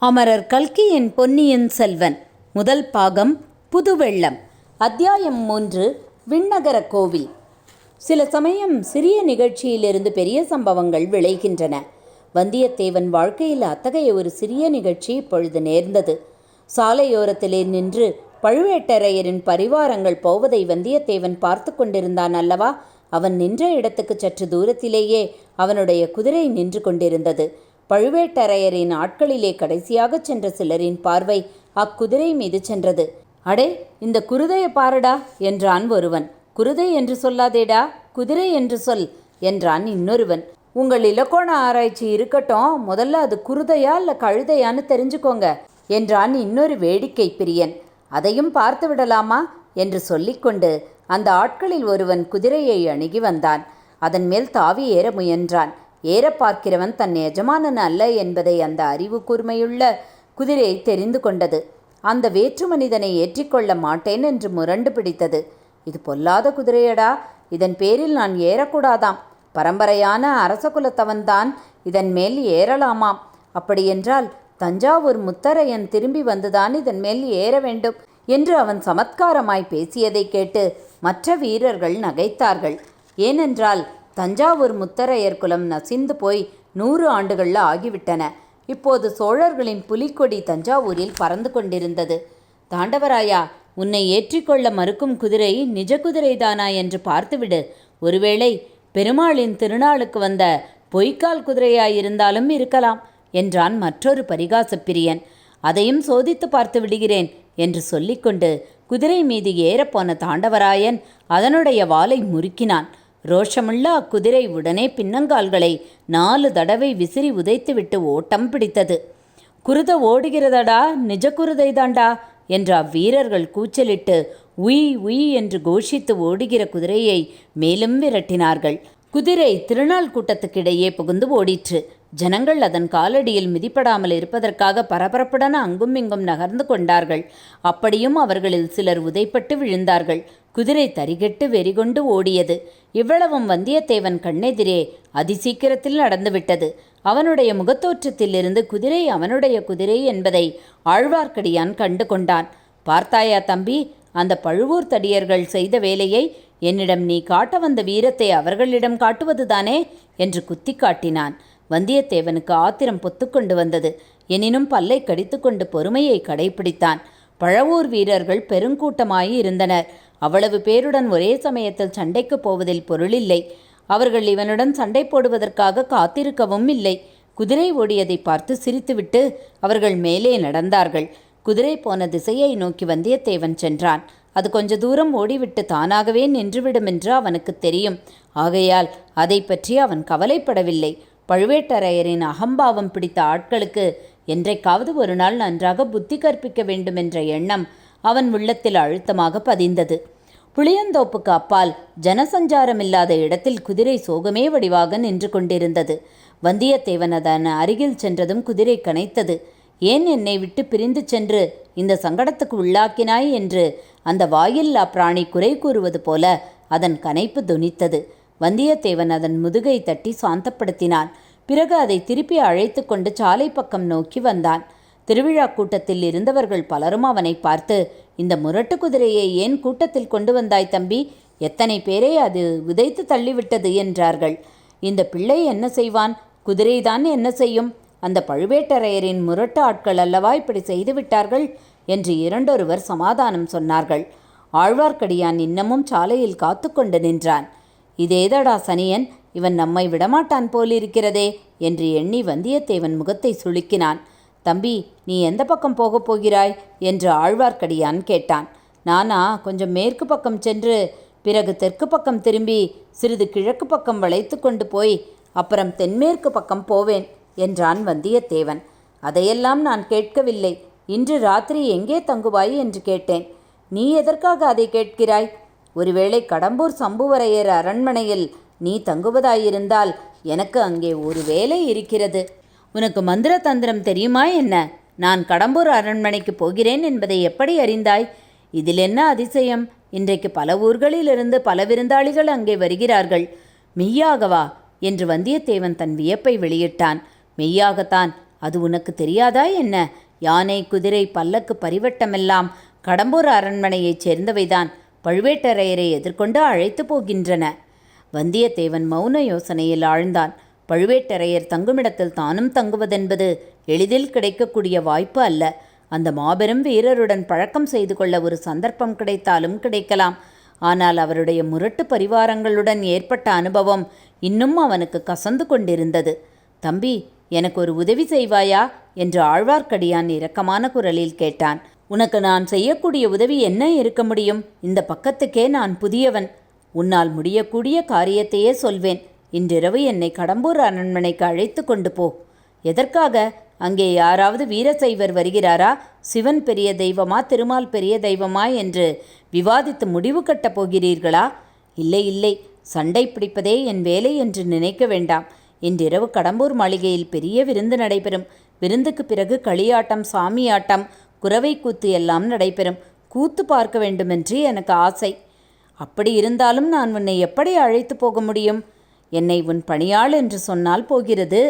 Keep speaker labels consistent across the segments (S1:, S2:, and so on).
S1: அமரர் கல்கியின் பொன்னியின் செல்வன் முதல் பாகம் புதுவெள்ளம். அத்தியாயம் 3. விண்ணகர கோவில். சில சமயம் சிறிய நிகழ்ச்சியிலிருந்து பெரிய சம்பவங்கள் விளைகின்றன. வந்தியத்தேவன் வாழ்க்கையில் அத்தகைய ஒரு சிறிய நிகழ்ச்சி இப்பொழுது நேர்ந்தது. சாலையோரத்திலே நின்று பழுவேட்டரையரின் பரிவாரங்கள் போவதை வந்தியத்தேவன் பார்த்து கொண்டிருந்தான் அல்லவா? அவன் நின்ற இடத்துக்கு சற்று தூரத்திலேயே அவனுடைய குதிரை நின்று கொண்டிருந்தது. பழுவேட்டரையரின் ஆட்களிலே கடைசியாக சென்ற சிலரின் பார்வை அக்குதிரை மீது சென்றது. அடே, இந்த குருதையை பாருடா என்றான் ஒருவன். குருதை என்று சொல்லாதேடா, குதிரை என்று சொல் என்றான் இன்னொருவன். உங்கள் இலக்கோண ஆராய்ச்சி இருக்கட்டும், முதல்ல அது குருதையா இல்லை கழுதையான்னு தெரிஞ்சுக்கோங்க என்றான் இன்னொரு வேடிக்கை பிரியன். அதையும் பார்த்து விடலாமா என்று சொல்லிக்கொண்டு அந்த ஆட்களில் ஒருவன் குதிரையை அணுகி வந்தான். அதன் மேல் தாவி ஏற முயன்றான். ஏற பார்க்கிறவன் தன் எஜமானன் அல்ல என்பதை அந்த அறிவு கூர்மையுள்ள குதிரை தெரிந்து கொண்டது. அந்த வேற்று மனிதனை ஏற்றிக்கொள்ள மாட்டேன் என்று முரண்டு பிடித்தது. இது பொல்லாத குதிரையடா, இதன் பேரில் நான் ஏறக்கூடாதாம். பரம்பரையான அரச குலத்தவன்தான் இதன் மேல் ஏறலாமாம். அப்படியென்றால் தஞ்சாவூர் முத்தரையன் திரும்பி வந்துதான் இதன் மேல் ஏற வேண்டும் என்று அவன் சமத்காரமாய் பேசியதை கேட்டு மற்ற வீரர்கள் நகைத்தார்கள். ஏனென்றால் தஞ்சாவூர் முத்தரையர் குலம் நசிந்து போய் 100 ஆண்டுகளில் ஆகிவிட்டன. இப்போது சோழர்களின் புலிக்கொடி தஞ்சாவூரில் பறந்து கொண்டிருந்தது. தாண்டவராயா, உன்னை ஏற்றிக்கொள்ள மறுக்கும் குதிரை நிஜ குதிரைதானா என்று பார்த்துவிடு. ஒருவேளை பெருமாளின் திருநாளுக்கு வந்த பொய்க்கால் குதிரையாயிருந்தாலும் இருக்கலாம் என்றான் மற்றொரு பரிகாசப் பிரியன். அதையும் சோதித்து பார்த்து விடுகிறேன் என்று சொல்லிக்கொண்டு குதிரை மீது ஏறப்போன தாண்டவராயன் அதனுடைய வாலை முறுக்கினான். ரோஷமுள்ள அக்குதிரை உடனே பின்னங்கால்களை 4 தடவை விசிறி உதைத்துவிட்டு ஓட்டம் பிடித்தது. குருத ஓடுகிறதடா, நிஜ குருதைதாண்டா என்று அவ்வீரர்கள் கூச்சலிட்டு உய் உய் என்று கோஷித்து ஓடுகிற குதிரையை மேலும் விரட்டினார்கள். குதிரை திருநாள் கூட்டத்துக்கிடையே புகுந்து ஓடிற்று. ஜனங்கள் அதன் காலடியில் மிதிப்படாமல் இருப்பதற்காக பரபரப்புடன் அங்கும் இங்கும் நகர்ந்து கொண்டார்கள். அப்படியும் அவர்களில் சிலர் உதைப்பட்டு விழுந்தார்கள். குதிரை தரிகெட்டு வெறிகொண்டு ஓடியது. இவ்வளவும் வந்தியத்தேவன் கண்ணெதிரே அதிசீக்கிரத்தில் நடந்துவிட்டது. அவனுடைய முகத்தோற்றத்திலிருந்து குதிரை அவனுடைய குதிரை என்பதை ஆழ்வார்க்கடியான் கண்டு கொண்டான். பார்த்தாயா தம்பி, அந்த பழுவூர் தடியர்கள் செய்த வேலையை? என்னிடம் நீ காட்ட வந்த வீரத்தை அவர்களிடம் காட்டுவதுதானே என்று குத்தி காட்டினான். வந்தியத்தேவனுக்கு ஆத்திரம் பொத்துக்கொண்டு வந்தது. எனினும் பல்லை கடித்துக்கொண்டு பொறுமையை கடைபிடித்தான். பழவூர் வீரர்கள் பெருங்கூட்டமாய் இருந்தனர். அவ்வளவு பேருடன் ஒரே சமயத்தில் சண்டைக்கு போவதில் பொருளில்லை. அவர்கள் இவனுடன் சண்டை போடுவதற்காக காத்திருக்கவும் இல்லை. குதிரை ஓடியதை பார்த்து சிரித்துவிட்டு அவர்கள் மேலே நடந்தார்கள். குதிரை போன திசையை நோக்கி வந்தியத்தேவன் சென்றான். அது கொஞ்ச தூரம் ஓடிவிட்டு தானாகவே நின்றுவிடும் என்று அவனுக்கு தெரியும். ஆகையால் அதை பற்றி அவன் கவலைப்படவில்லை. பழுவேட்டரையரின் அகம்பாவம் பிடித்த ஆட்களுக்கு என்றைக்காவது ஒரு நாள் நன்றாக புத்தி கற்பிக்க வேண்டுமென்ற எண்ணம் அவன் உள்ளத்தில் அழுத்தமாக பதிந்தது. புளியந்தோப்புக்கு அப்பால் ஜனசஞ்சாரமில்லாத இடத்தில் குதிரை சோகமே வடிவாக நின்று கொண்டிருந்தது. வந்தியத்தேவன் அதன் அருகில் சென்றதும் குதிரை கனைத்தது. ஏன் என்னை விட்டு பிரிந்து சென்று இந்த சங்கடத்துக்கு உள்ளாக்கினாய் என்று அந்த வாயில்லா பிராணி குறை கூறுவது போல அதன் கனைப்பு தொனித்தது. வந்தியத்தேவன் அதன் முதுகை தட்டி சாந்தப்படுத்தினான். பிறகு அதை திருப்பி அழைத்து கொண்டு சாலை பக்கம் நோக்கி வந்தான். திருவிழா கூட்டத்தில் இருந்தவர்கள் பலரும் அவனை பார்த்து, இந்த முரட்டு குதிரையை ஏன் கூட்டத்தில் கொண்டு வந்தாய் தம்பி? எத்தனை பேரை அது உதைத்து தள்ளிவிட்டது என்றார்கள். இந்த பிள்ளை என்ன செய்வான்? குதிரைதான் என்ன செய்யும்? அந்த பழுவேட்டரையரின் முரட்டு ஆட்கள் அல்லவா இப்படி செய்துவிட்டார்கள் என்று இரண்டொருவர் சமாதானம் சொன்னார்கள். ஆழ்வார்க்கடியான் இன்னமும் சாலையில் காத்து கொண்டு நின்றான். இதேதடா சனியன், இவன் நம்மை விடமாட்டான் போலிருக்கிறதே என்று எண்ணி வந்தியத்தேவன் முகத்தை சுளுக்கினான். தம்பி, நீ எந்த பக்கம் போகப் போகிறாய் என்று ஆழ்வார்க்கடியான் கேட்டான். நானா கொஞ்சம் மேற்கு பக்கம் சென்று பிறகு தெற்கு பக்கம் திரும்பி சிறிது கிழக்கு பக்கம் வளைத்து கொண்டு போய் அப்புறம் தென்மேற்கு பக்கம் போவேன் என்றான் வந்தியத்தேவன். அதையெல்லாம் நான் கேட்கவில்லை. இன்று ராத்திரி எங்கே தங்குவாய் என்று கேட்டேன். நீ எதற்காக அதை கேட்கிறாய்? ஒருவேளை கடம்பூர் சம்புவரையர் அரண்மனையில் நீ தங்குவதாயிருந்தால் எனக்கு அங்கே ஒரு வேலை இருக்கிறது. உனக்கு மந்திர தந்திரம் தெரியுமா என்ன? நான் கடம்பூர் அரண்மனைக்கு போகிறேன் என்பதை எப்படி அறிந்தாய்? இதில் என்ன அதிசயம்? இன்றைக்கு பல ஊர்களிலிருந்து பல விருந்தாளிகள் அங்கே வருகிறார்கள். மெய்யாகவா என்று வந்தியத்தேவன் தன் வியப்பை வெளியிட்டான். மெய்யாகத்தான், அது உனக்கு தெரியாதா என்ன? யானை, குதிரை, பல்லக்கு, பரிவட்டமெல்லாம் கடம்பூர் அரண்மனையைச் சேர்ந்தவைதான். பழுவேட்டரையரை எதிர்கொண்டு அழைத்து போகின்றன. வந்தியத்தேவன் மௌன யோசனையில் ஆழ்ந்தான். பழுவேட்டரையர் தங்குமிடத்தில் தானும் தங்குவதென்பது எளிதில் கிடைக்கக்கூடிய வாய்ப்பு அல்ல. அந்த மாபெரும் வீரருடன் பழக்கம் செய்து கொள்ள ஒரு சந்தர்ப்பம் கிடைத்தாலும் கிடைக்கலாம். ஆனால் அவருடைய முரட்டு பரிவாரங்களுடன் ஏற்பட்ட அனுபவம் இன்னும் அவனுக்கு கசந்து கொண்டிருந்தது. தம்பி, எனக்கு ஒரு உதவி செய்வாயா என்று ஆழ்வார்க்கடியான் இரக்கமான குரலில் கேட்டான். உனக்கு நான் செய்யக்கூடிய உதவி என்ன இருக்க முடியும்? இந்த பக்கத்துக்கே நான் புதியவன். உன்னால் முடியக்கூடிய காரியத்தையே சொல்வேன். இன்றிரவு என்னை கடம்பூர் அரண்மனைக்கு அழைத்து கொண்டு போ. எதற்காக? அங்கே யாராவது வீரசைவர் வருகிறாரா? சிவன் பெரிய தெய்வமா, திருமால் பெரிய தெய்வமா என்று விவாதித்து முடிவு கட்டப் போகிறீர்களா? இல்லை இல்லை, சண்டை பிடிப்பதே என் வேலை என்று நினைக்க வேண்டாம். இன்றிரவு கடம்பூர் மாளிகையில் பெரிய விருந்து நடைபெறும். விருந்துக்கு பிறகு களியாட்டம், சாமியாட்டம், குரவை கூத்து எல்லாம் நடைபெறும். கூத்து பார்க்க வேண்டுமென்று எனக்கு ஆசை. அப்படி இருந்தாலும் நான் உன்னை எப்படி அழைத்து போக முடியும்? என்னை உன் பணியாள் என்று சொன்னால் போகிறது.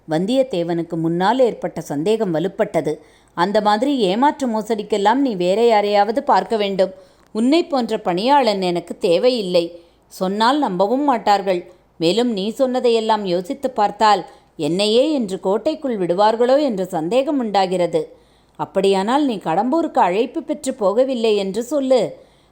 S1: வந்தியத்தேவனுக்கு முன்னால் ஏற்பட்ட சந்தேகம் வலுப்பட்டது. அந்த மாதிரி ஏமாற்று மோசடிக்கெல்லாம் நீ வேற யாரையாவது பார்க்க வேண்டும். உன்னை போன்ற பணியாளன் எனக்கு தேவையில்லை. சொன்னால் நம்பவும் மாட்டார்கள். மேலும் நீ சொன்னதையெல்லாம் யோசித்து பார்த்தால் என்னையே என்று கோட்டைக்குள் விடுவார்களோ என்ற சந்தேகம் உண்டாகிறது. அப்படியானால் நீ கடம்பூருக்கு அழைப்பு பெற்று போகவில்லை என்று சொல்லு.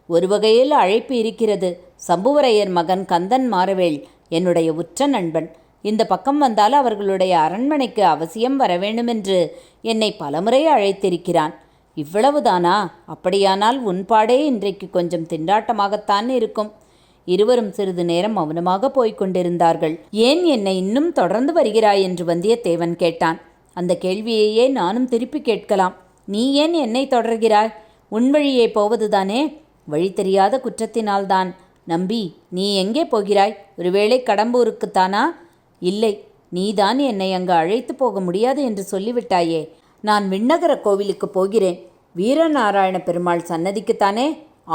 S1: ஒரு வகையில் அழைப்பு இருக்கிறது. சம்புவரையர் மகன் கந்தன் மாறவேள் என்னுடைய உற்ற நண்பன். இந்த பக்கம் வந்தால் அவர்களுடைய அரண்மனைக்கு அவசியம் வர வேண்டுமென்று என்னை பலமுறை அழைத்திருக்கிறான். இவ்வளவுதானா? அப்படியானால் உன்பாடே இன்றைக்கு கொஞ்சம் திண்டாட்டமாகத்தான் இருக்கும். இருவரும் சிறிது நேரம் மௌனமாக போய்க் கொண்டிருந்தார்கள். ஏன் என்னை இன்னும் தொடர்ந்து வருகிறாய் என்று வந்தியத்தேவன் கேட்டான். அந்த கேள்வியையே நானும் திருப்பி கேட்கலாம். நீ ஏன் என்னை தொடர்கிறாய்? உன் வழியே போவதுதானே? வழி தெரியாத குற்றத்தினால்தான். நம்பி, நீ எங்கே போகிறாய்? ஒருவேளை கடம்பூருக்குத்தானா? இல்லை, நீதான் என்னை அங்கு அழைத்து போக முடியாது என்று சொல்லிவிட்டாயே. நான் விண்ணகர கோவிலுக்கு போகிறேன். வீரநாராயண பெருமாள் சன்னதிக்குத்தானே?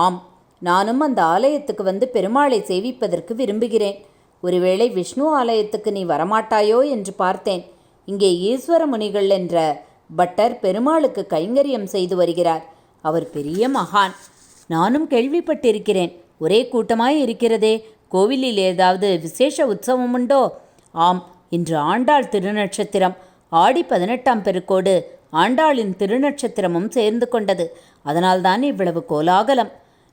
S1: ஆம், நானும் அந்த ஆலயத்துக்கு வந்து பெருமாளை சேவிப்பதற்கு விரும்புகிறேன். ஒருவேளை விஷ்ணு ஆலயத்துக்கு நீ வரமாட்டாயோ என்று பார்த்தேன். இங்கே ஈஸ்வர முனிகள் என்ற பட்டர் பெருமாளுக்கு கைங்கரியம் செய்து வருகிறார். அவர் பெரிய மகான். நானும் கேள்விப்பட்டிருக்கிறேன். ஒரே கூட்டமாய் இருக்கிறதே. கோவிலில் ஏதாவது விசேஷ உற்சவம் உண்டோ? ஆம், இன்று ஆண்டாள் திருநட்சத்திரம். ஆடி 18ஆம் பெருக்கோடு ஆண்டாளின் திருநட்சத்திரமும் சேர்ந்து கொண்டது. அதனால்தான் இவ்வளவு கோலாகலம்.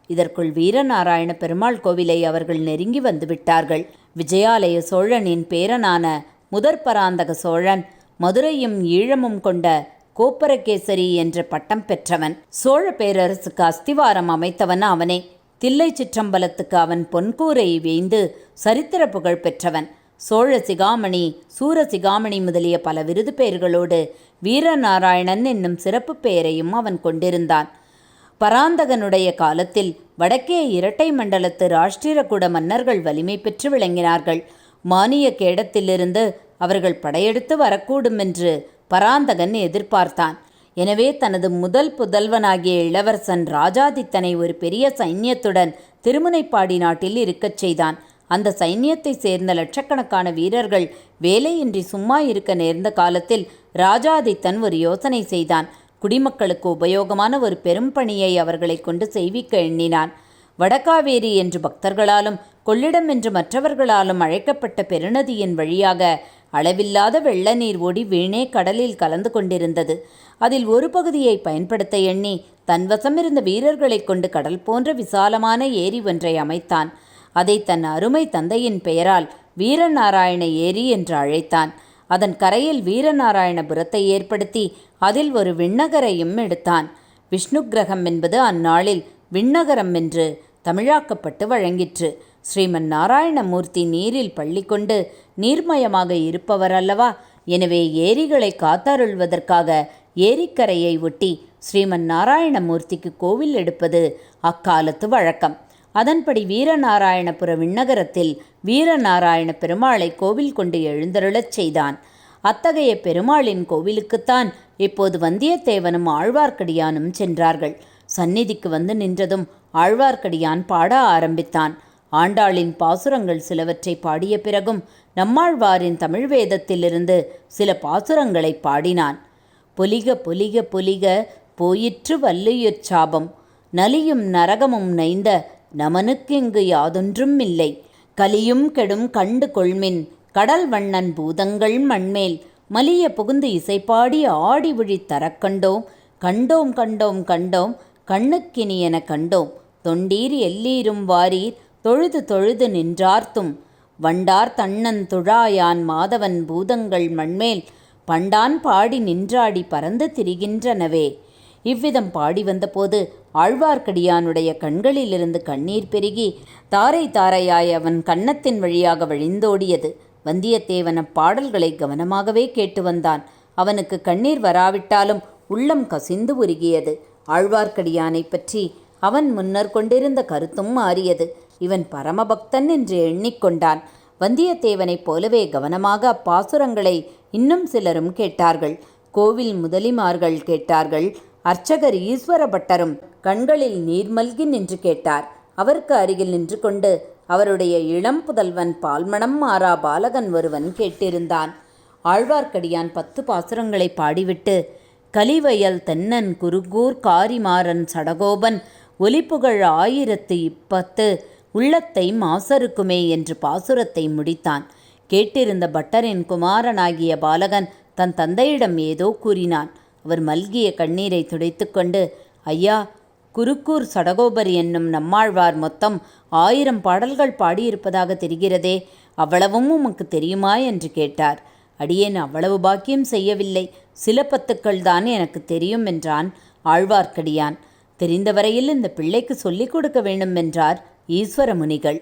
S1: இதற்குள் வீரநாராயண பெருமாள் கோவிலை அவர்கள் நெருங்கி வந்து விட்டார்கள். விஜயாலய சோழனின் பேரனான முதற் பராந்தக சோழன் மதுரையும் ஈழமும் கொண்ட கோப்பரகேசரி என்ற பட்டம் பெற்றவன். சோழ பேரரசுக்கு அஸ்திவாரம் அமைத்தவன் அவனே. தில்லை சிற்றம்பலத்துக்கு அவன் பொன்கூரை வேய்ந்து சரித்திர புகழ் பெற்றவன். சோழ சிகாமணி, சூர சிகாமணி முதலிய பல விருது பெயர்களோடு வீரநாராயணன் என்னும் சிறப்பு பெயரையும் அவன் கொண்டிருந்தான். பராந்தகனுடைய காலத்தில் வடக்கே இரட்டை மண்டலத்து ராஷ்டிரகூட மன்னர்கள் வலிமை பெற்று விளங்கினார்கள். மானிய கேடத்திலிருந்து அவர்கள் படையெடுத்து வரக்கூடும் என்று பராந்தகன் எதிர்பார்த்தான். எனவே தனது முதல் புதல்வனாகிய இளவரசன் ராஜாதித்தனை ஒரு பெரிய சைன்யத்துடன் திருமுனைப்பாடி நாட்டில் இருக்கச் செய்தான். அந்த சைன்யத்தை சேர்ந்த லட்சக்கணக்கான வீரர்கள் வேலையின்றி சும்மா இருக்க நேர்ந்த காலத்தில் ராஜாதித்தன் ஒரு யோசனை செய்தான். குடிமக்களுக்கு உபயோகமான ஒரு பெரும் பணியை அவர்களை கொண்டு செய்விக்க எண்ணினான். வடகாவேரி என்று பக்தர்களாலும் கொள்ளிடம் என்று மற்றவர்களாலும் அழைக்கப்பட்ட பெருநதியின் வழியாக அளவில்லாத வெள்ள நீர் ஓடி வீணே கடலில் கலந்து கொண்டிருந்தது. அதில் ஒரு பகுதியை பயன்படுத்த எண்ணி தன்வசமிருந்த வீரர்களை கொண்டு கடல் போன்ற விசாலமான ஏரி ஒன்றை அமைத்தான். அதை தன் அருமை தந்தையின் பெயரால் வீரநாராயண ஏரி என்று அழைத்தான். அதன் கரையில் வீரநாராயணபுரத்தை ஏற்படுத்தி அதில் ஒரு விண்ணகரையும் எடுத்தான். விஷ்ணு கிரகம் என்பது அந்நாளில் விண்ணகரம் என்று தமிழாக்கப்பட்டு வழங்கிற்று. ஸ்ரீமன் நாராயணமூர்த்தி நீரில் பள்ளி கொண்டு நீர்மயமாக இருப்பவர் அல்லவா? எனவே ஏரிகளை காத்தருள்வதற்காக ஏரிக்கரையை ஒட்டி ஸ்ரீமன் நாராயணமூர்த்திக்கு கோவில் எடுப்பது அக்காலத்து வழக்கம். அதன்படி வீரநாராயணபுர விண்ணகரத்தில் வீரநாராயண பெருமாளை கோவில் கொண்டு எழுந்தருளச் செய்தான். அத்தகைய பெருமாளின் கோவிலுக்குத்தான் இப்போது வந்தியத்தேவனும் ஆழ்வார்க்கடியானும் சென்றார்கள். சந்நிதிக்கு வந்து நின்றதும் ஆழ்வார்க்கடியான் பாட ஆரம்பித்தான். ஆண்டாளின் பாசுரங்கள் சிலவற்றை பாடிய பிறகும் நம்மாழ்வாரின் தமிழ் வேதத்திலிருந்து சில பாசுரங்களை பாடினான். பொலிக பொலிக பொலிக போயிற்று வல்லுயிர் சாபம், நலியும் நரகமும் நைந்த நமனுக்கிங்கு யாதொன்றும் இல்லை, கலியும் கெடும் கண்டு கொள்மின் கடல் வண்ணன் பூதங்கள் மண்மேல் மலிய புகுந்து இசைப்பாடி ஆடி விழி தரக்கண்டோம், கண்டோம் கண்டோம் கண்டோம் கண்ணுக்கினியென கண்டோம், தொண்டீர் எல்லீரும் வாரீர் தொழுது தொழுது நின்றார்த்தும், வண்டார் தண்ணன் துழாயான் மாதவன் பூதங்கள் மண்மேல் பண்டான் பாடி நின்றாடி பறந்து திரிகின்றனவே. இவ்விதம் பாடி வந்தபோது ஆழ்வார்க்கடியானுடைய கண்களிலிருந்து கண்ணீர் பெருகி தாரை தாரையாய் அவன் கன்னத்தின் வழியாக வழிந்தோடியது. வந்தியத்தேவன் அப்பாடல்களை கவனமாகவே கேட்டு வந்தான். அவனுக்கு கண்ணீர் வராவிட்டாலும் உள்ளம் கசிந்து உருகியது. ஆழ்வார்க்கடியானை பற்றி அவன் முன்னர் கொண்டிருந்த கருத்தும் மாறியது. இவன் பரமபக்தன் என்று எண்ணிக்கொண்டான். வந்தியத்தேவனைப் போலவே கவனமாக அப்பாசுரங்களை இன்னும் சிலரும் கேட்டார்கள். கோவில் முதலிமார்கள் கேட்டார்கள். அர்ச்சகர் ஈஸ்வர பட்டரும் கண்களில் நீர் மல்கி நின்று கேட்டார். அவருக்கு அருகில் நின்று கொண்டு அவருடைய இளம் புதல்வன் பால்மணம் மாறா பாலகன் ஒருவன் கேட்டிருந்தான். ஆழ்வார்க்கடியான் 10 பாசுரங்களை பாடிவிட்டு, கலிவயல் தென்னன் குருகூர் காரிமாறன் சடகோபன் ஒலிப்புகழ் 1010 உள்ளத்தை மாசருக்குமே என்று பாசுரத்தை முடித்தான். கேட்டிருந்த பட்டரின் குமாரனாகிய பாலகன் தன் தந்தையிடம் ஏதோ கூறினான். அவர் மல்கிய கண்ணீரை துடைத்து கொண்டு, ஐயா, குருக்கூர் சடகோபர் என்னும் நம்மாழ்வார் மொத்தம் 1000 பாடல்கள் பாடியிருப்பதாக தெரிகிறதே, அவ்வளவும் உமக்கு தெரியுமா என்று கேட்டார். அடியேன் அவ்வளவு பாக்கியம் செய்யவில்லை, சில 10கள் தான் எனக்கு தெரியும் என்றான் ஆழ்வார்க்கடியான். தெரிந்தவரையில் இந்த பிள்ளைக்கு சொல்லிக் கொடுக்க வேண்டும் என்றார் ஈஸ்வர முனிகள்.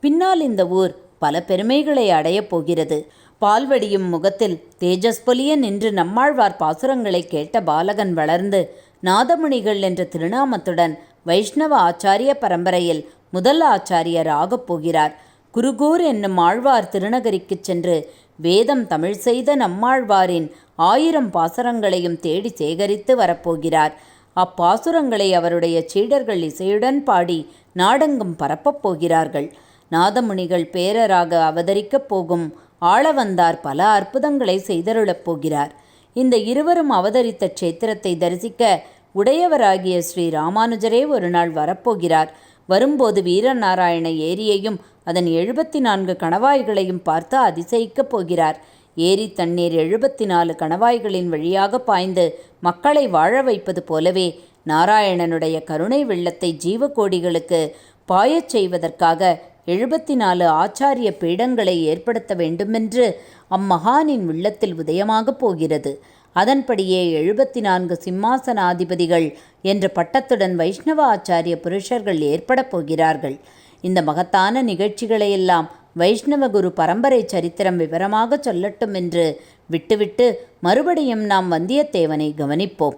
S1: பின்னால் இந்த ஊர் பல பெருமைகளை அடையப் போகிறது. பால்வடியும் முகத்தில் தேஜஸ்பொலிய நின்று நம்மாழ்வார் பாசுரங்களை கேட்ட பாலகன் வளர்ந்து நாதமுனிகள் என்ற திருநாமத்துடன் வைஷ்ணவ ஆச்சாரிய பரம்பரையில் முதல் ஆச்சாரியர் ஆகப் போகிறார். குருகூர் என்னும் ஆழ்வார் திருநகரிக்குச் சென்று வேதம் தமிழ் செய்த நம்மாழ்வாரின் 1000 பாசுரங்களையும் தேடி சேகரித்து வரப்போகிறார். அப்பாசுரங்களை அவருடைய சீடர்கள் இசையுடன் பாடி நாடெங்கும் பரப்பப் போகிறார்கள். நாதமுனிகள் பேரராக அவதரிக்கப் போகும் ஆளவந்தார் பல அற்புதங்களை செய்தருளப் போகிறார். இந்த இருவரும் அவதரித்த க்ஷேத்திரத்தை தரிசிக்க உடையவராகிய ஸ்ரீ ராமானுஜரே ஒரு நாள் வரப்போகிறார். வரும்போது வீரநாராயண ஏரியையும் அதன் 74 கணவாய்களையும் பார்த்து அதிசயிக்கப் போகிறார். ஏரி தண்ணீர் 74 கணவாய்களின் வழியாக பாய்ந்து மக்களை வாழ வைப்பது போலவே நாராயணனுடைய கருணை வெள்ளத்தை ஜீவகோடிகளுக்கு பாயச் செய்வதற்காக 74 ஆச்சாரிய பீடங்களை ஏற்படுத்த வேண்டுமென்று அம்மகானின் உள்ளத்தில் உதயமாகப் போகிறது. அதன்படியே 74 சிம்மாசனாதிபதிகள் என்ற பட்டத்துடன் வைஷ்ணவ ஆச்சாரிய புருஷர்கள் ஏற்படப் போகிறார்கள். இந்த மகத்தான நிகழ்ச்சிகளையெல்லாம் வைஷ்ணவ குரு பரம்பரை சரித்திரம் விவரமாக சொல்லட்டும் என்று விட்டுவிட்டு மறுபடியும் நாம் வந்தியத்தேவனை கவனிப்போம்.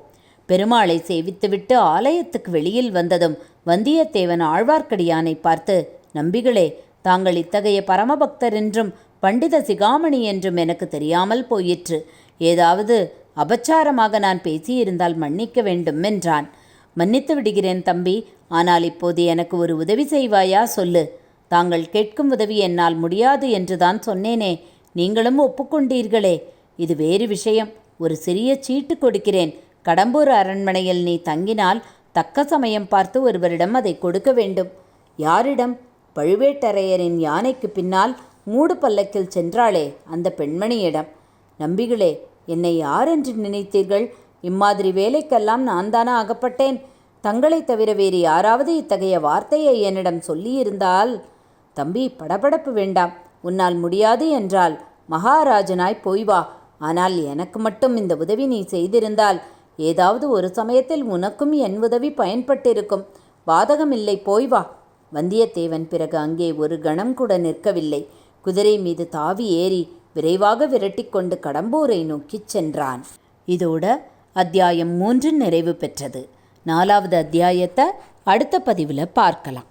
S1: பெருமாளை சேவித்துவிட்டு ஆலயத்துக்கு வெளியில் வந்ததும் வந்தியத்தேவன் ஆழ்வார்க்கடியானை பார்த்து, நம்பிகளே, தாங்கள் இத்தகைய பரமபக்தர் என்றும் பண்டித சிகாமணி என்றும் எனக்கு தெரியாமல் போயிற்று. ஏதாவது அபச்சாரமாக நான் பேசியிருந்தால் மன்னிக்க வேண்டும் என்றான். மன்னித்து விடுகிறேன் தம்பி, ஆனால் இப்போது எனக்கு ஒரு உதவி செய்வாயா சொல்லு. தாங்கள் கேட்கும் உதவி என்னால் முடியாது என்றுதான் சொன்னேனே, நீங்களும் ஒப்புக்கொண்டீர்களே. இது வேறு விஷயம். ஒரு சிறிய சீட்டு கொடுக்கிறேன். கடம்பூர் அரண்மனையில் நீ தங்கினால் தக்க சமயம் பார்த்து ஒருவரிடம் அதை கொடுக்க வேண்டும். யாரிடம்? பழுவேட்டரையரின் யானைக்கு பின்னால் மூடு பல்லக்கில் சென்றாளே அந்த பெண்மணியிடம். நம்பிகளே, என்னை யார் என்று நினைத்தீர்கள்? இம்மாதிரி வேலைக்கெல்லாம் நான் தானா அகப்பட்டேன்? தங்களை தவிர வேறு யாராவது இத்தகைய வார்த்தையை என்னிடம் சொல்லியிருந்தால்... தம்பி, படபடப்பு வேண்டாம். உன்னால் முடியாது என்றால் மகாராஜனாய் போய் வா. ஆனால் எனக்கு மட்டும் இந்த உதவி நீ செய்திருந்தால் ஏதாவது ஒரு சமயத்தில் உனக்கும் என் உதவி பயன்பட்டிருக்கும். பாதகமில்லை, போய் வா. வந்தியத்தேவன் பிறகு அங்கே ஒரு கணம் கூட நிற்கவில்லை. குதிரை மீது தாவி ஏறி விரைவாக விரட்டிக்கொண்டு கடம்பூரை நோக்கிச் சென்றான். இதோட அத்தியாயம் 3 நிறைவு பெற்றது. 4வது அத்தியாயத்தை அடுத்த பதிவில் பார்க்கலாம்.